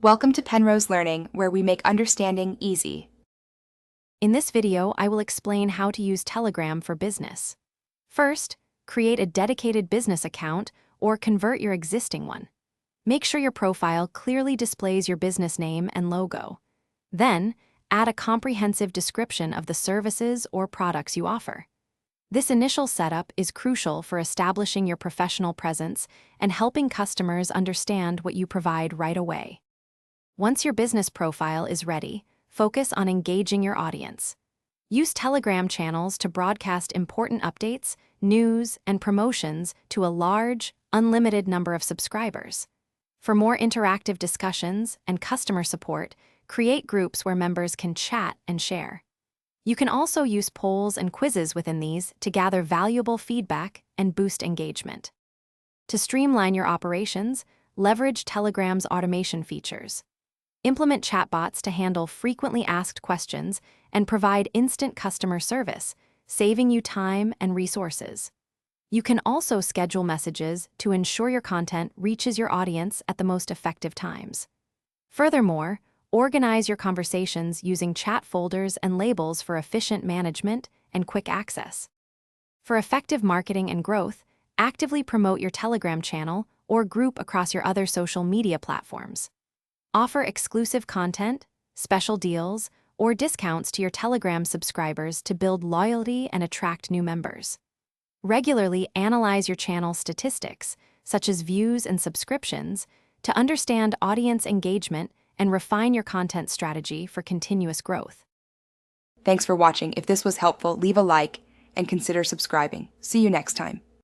Welcome to Penrose Learning, where we make understanding easy. In this video, I will explain how to use Telegram for business. First, create a dedicated business account or convert your existing one. Make sure your profile clearly displays your business name and logo. Then, add a comprehensive description of the services or products you offer. This initial setup is crucial for establishing your professional presence and helping customers understand what you provide right away. Once your business profile is ready, focus on engaging your audience. Use Telegram channels to broadcast important updates, news, and promotions to a large, unlimited number of subscribers. For more interactive discussions and customer support, create groups where members can chat and share. You can also use polls and quizzes within these to gather valuable feedback and boost engagement. To streamline your operations, leverage Telegram's automation features. Implement chatbots to handle frequently asked questions and provide instant customer service, saving you time and resources. You can also schedule messages to ensure your content reaches your audience at the most effective times. Furthermore, organize your conversations using chat folders and labels for efficient management and quick access. For effective marketing and growth, actively promote your Telegram channel or group across your other social media platforms. Offer exclusive content, special deals, or discounts to your Telegram subscribers to build loyalty and attract new members. Regularly analyze your channel statistics, such as views and subscriptions, to understand audience engagement and refine your content strategy for continuous growth. Thanks for watching. If this was helpful, leave a like and consider subscribing. See you next time.